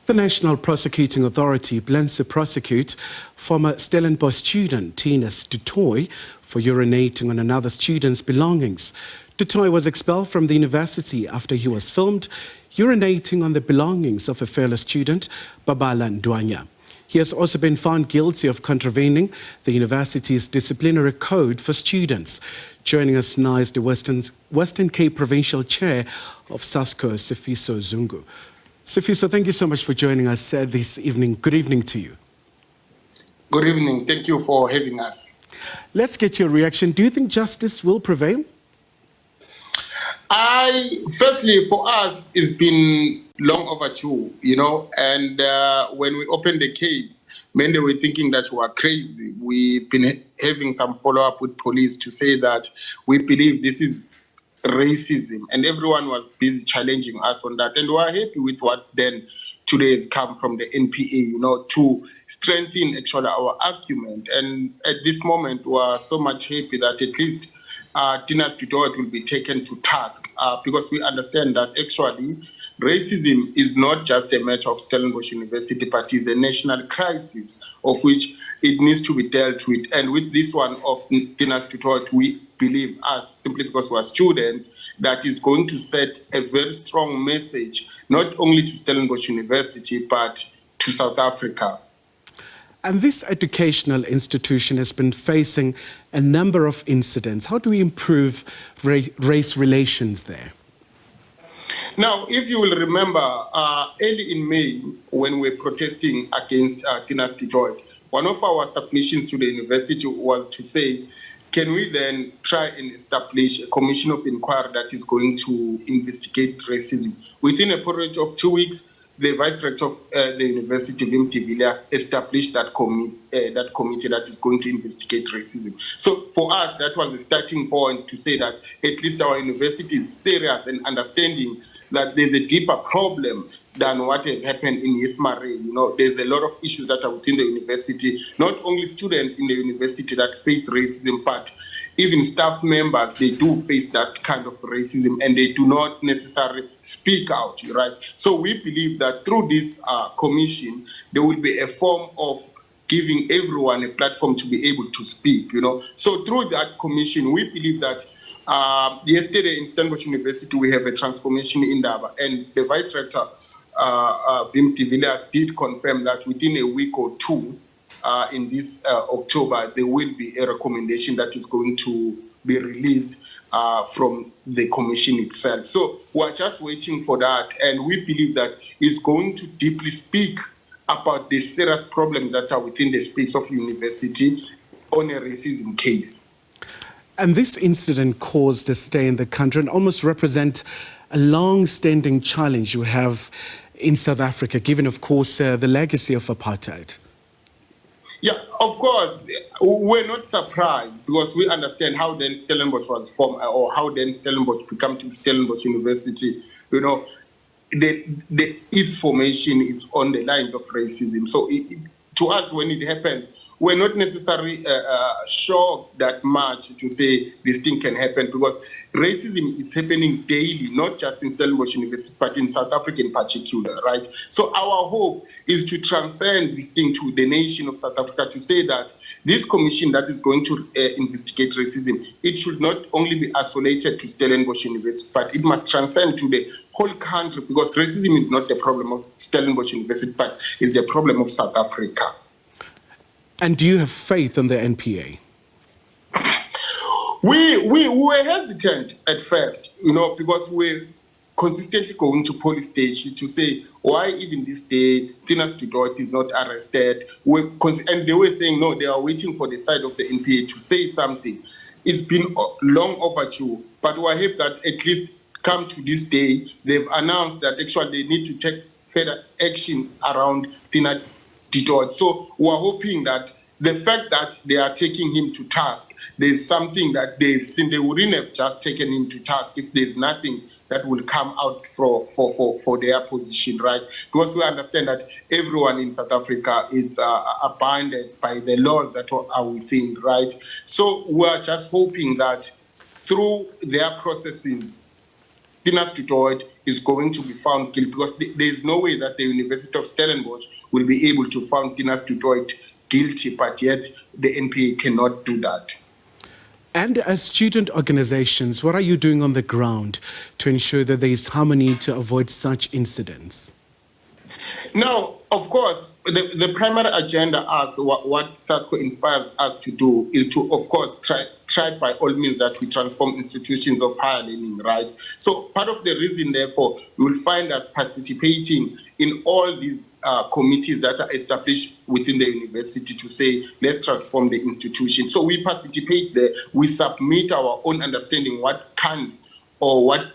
The National Prosecuting Authority plans to prosecute former Stellenbosch student Theuns du Toit for urinating on another student's belongings. Du Toit was expelled from the university after he was filmed urinating on the belongings of a fellow student, Babalo Ndwanya. He has also been found guilty of contravening the university's disciplinary code for students. Joining us now is the Western Cape Provincial Chair of SASCO, Sifiso Zungu. Sifiso, thank you so much for joining us this evening. Good evening to you. Good evening. Thank you for having us. Let's get your reaction. Do you think justice will prevail? Firstly, for us, it's been long overdue, and when we opened the case, many were thinking that we are crazy. We've been having some follow-up with police to say that we believe this is racism, and everyone was busy challenging us on that. And we are happy with what then today has come from the NPA, to strengthen actually our argument. And at this moment, we are so much happy that at least Theuns du Toit will be taken to task because we understand that actually racism is not just a matter of Stellenbosch University, but is a national crisis of which it needs to be dealt with. And with this one of Theuns du Toit, we believe, us simply because we are students, that is going to set a very strong message, not only to Stellenbosch University, but to South Africa. And this educational institution has been facing a number of incidents. How do we improve race relations there? Now, if you will remember, early in May, when we were protesting against Theuns du Toit, one of our submissions to the university was to say, can we then try and establish a commission of inquiry that is going to investigate racism? Within a period of 2 weeks, the Vice Rector of the University, Wim de Villiers, established that committee that is going to investigate racism. So for us, that was a starting point to say that at least our university is serious and understanding that there's a deeper problem than what has happened in Ismail. There's a lot of issues that are within the university, not only students in the university that face racism, but even staff members, they do face that kind of racism and they do not necessarily speak out, right? So we believe that through this commission, there will be a form of giving everyone a platform to be able to speak, So through that commission, we believe that yesterday in Stellenbosch University, we have a transformation in Indaba, and the Vice Rector, Wim de Villiers, did confirm that within a week or two, in this October, there will be a recommendation that is going to be released from the commission itself. So we're just waiting for that, and we believe that it's going to deeply speak about the serious problems that are within the space of university on a racism case. And this incident caused a stir in the country and almost represent a long-standing challenge we have in South Africa, given, of course, the legacy of apartheid. Yeah, of course, we're not surprised because we understand how then Stellenbosch was formed or how then Stellenbosch became to Stellenbosch University. Its formation is on the lines of racism. So to us, when it happens, we're not necessarily shocked that much to say this thing can happen because racism is happening daily, not just in Stellenbosch University, but in South Africa in particular, right? So our hope is to transcend this thing to the nation of South Africa to say that this commission that is going to investigate racism, it should not only be isolated to Stellenbosch University, but it must transcend to the whole country because racism is not the problem of Stellenbosch University, but is the problem of South Africa. And do you have faith in the NPA? We were hesitant at first, because we're consistently going to police station to say, why even this day, Theuns du Toit is not arrested? And they were saying, no, they are waiting for the side of the NPA to say something. It's been long overdue, but we hope that at least come to this day, they've announced that actually they need to take further action around Theuns du Toit. So we're hoping that the fact that they are taking him to task, there's something that they've seen. They wouldn't have just taken him to task if there's nothing that will come out for their position, right? Because we understand that everyone in South Africa is abided by the laws that are within, right? So we are just hoping that through their processes, Theuns du Toit is going to be found guilty, because there is no way that the University of Stellenbosch will be able to find Theuns du Toit guilty, but yet the NPA cannot do that. And as student organizations, what are you doing on the ground to ensure that there is harmony to avoid such incidents? Now, of course, the primary agenda, as what SASCO inspires us to do, is to, of course, try by all means that we transform institutions of higher learning, right? So part of the reason, therefore, you will find us participating in all these committees that are established within the university to say, let's transform the institution. So we participate there, we submit our own understanding what can or what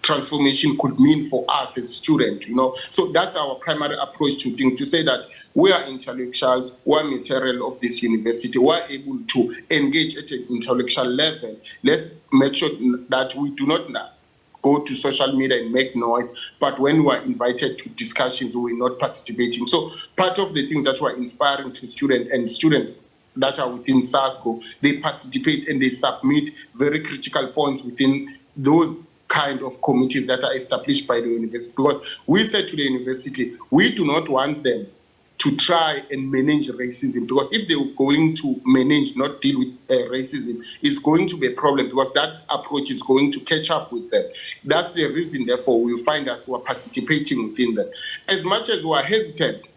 transformation could mean for us as students, So that's our primary approach to things, to say that we are intellectuals, we are material of this university, we are able to engage at an intellectual level. Let's make sure that we do not go to social media and make noise, but when we are invited to discussions, we're not participating. So part of the things that we're inspiring to students that are within SASCO, they participate and they submit very critical points within those kind of committees that are established by the university, because we said to the university, we do not want them to try and manage racism, because if they're going to manage, not deal with racism, it's going to be a problem, because that approach is going to catch up with them. That's the reason, therefore, we find us who are participating within that. As much as we are hesitant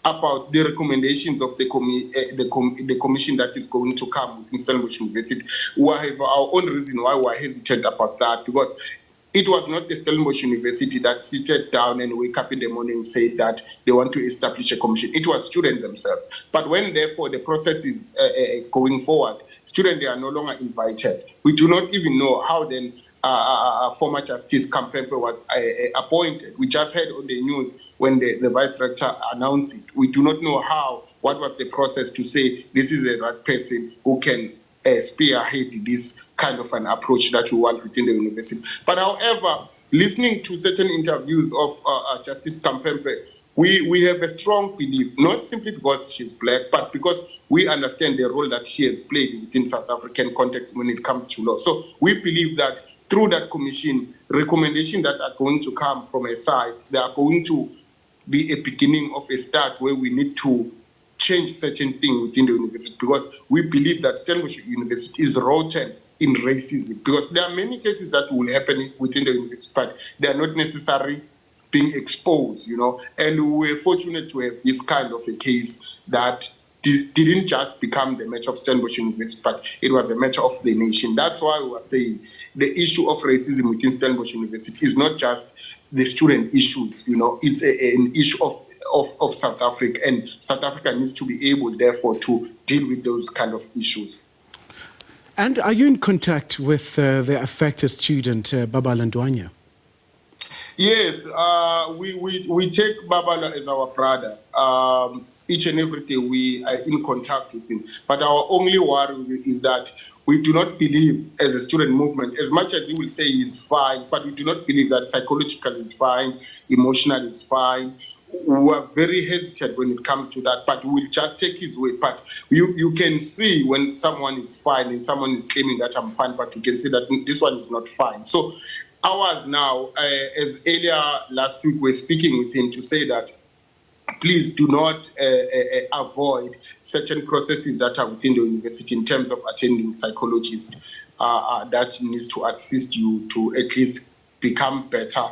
about the recommendations of the commission that is going to come within Stellenbosch University, we have our own reason why we are hesitant about that, because it was not the Stellenbosch University that seated down and wake up in the morning and said that they want to establish a commission. It was students themselves. But when, therefore, the process is going forward, students, they are no longer invited. We do not even know how then former Justice Kampempe was appointed. We just heard on the news when the Vice Rector announced it. We do not know what was the process to say this is a right person who can spearhead this kind of an approach that we want within the university. But however, listening to certain interviews of Justice Kampempe, we have a strong belief, not simply because she's black, but because we understand the role that she has played within South African context when it comes to law. So we believe that through that commission, recommendations that are going to come from her side, they are going to be a beginning of a start where we need to change certain things within the university, because we believe that Stellenbosch University is rotten in racism, because there are many cases that will happen within the university, but they are not necessarily being exposed, and we're fortunate to have this kind of a case that didn't just become the matter of Stellenbosch University, but it was a matter of the nation. That's why we were saying the issue of racism within Stellenbosch University is not just the student issues, it's an issue of South Africa, and South Africa needs to be able, therefore, to deal with those kind of issues. And are you in contact with the affected student, Babalo Ndwanya? Yes, we take Babalo as our brother. Each and every day we are in contact with him. But our only worry is that we do not believe, as a student movement, as much as he will say he's fine, but we do not believe that psychological is fine, emotional is fine. We are very hesitant when it comes to that, but we'll just take his word. But you can see when someone is fine and someone is claiming that I'm fine, but you can see that this one is not fine. So ours now, as earlier last week, we're speaking with him to say that please do not avoid certain processes that are within the university in terms of attending psychologists that needs to assist you to at least become better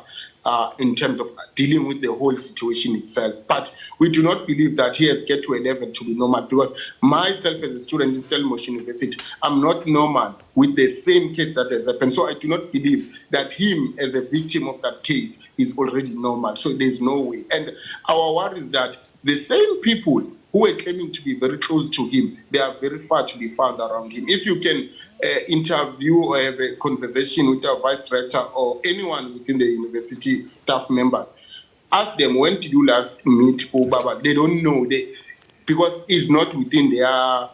in terms of dealing with the whole situation itself. But we do not believe that he has get to a level to be normal, because myself as a student in Stellenbosch University, I'm not normal with the same case that has happened. So I do not believe that him as a victim of that case is already normal. So there's no way. And our worry is that the same people who are claiming to be very close to him, they are very far to be found around him. If you can interview or have a conversation with our vice rector or anyone within the university staff members, ask them, when did you last meet Baba? They don't know, because it's not within their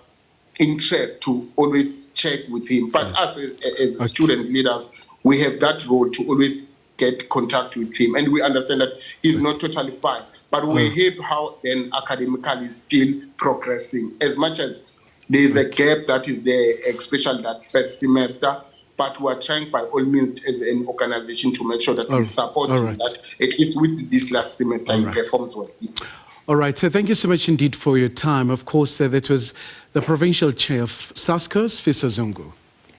interest to always check with him. But us as student leaders, we have that role to always get contact with him, and we understand that he's not totally fine. But we hope how then academically is still progressing. As much as there is a gap that is there, especially that first semester, but we are trying by all means as an organization to make sure that we support him, that at least with this last semester he performs well. All right, so thank you so much indeed for your time. Of course, that was the Provincial Chair of SASCO, Sifiso Zungu.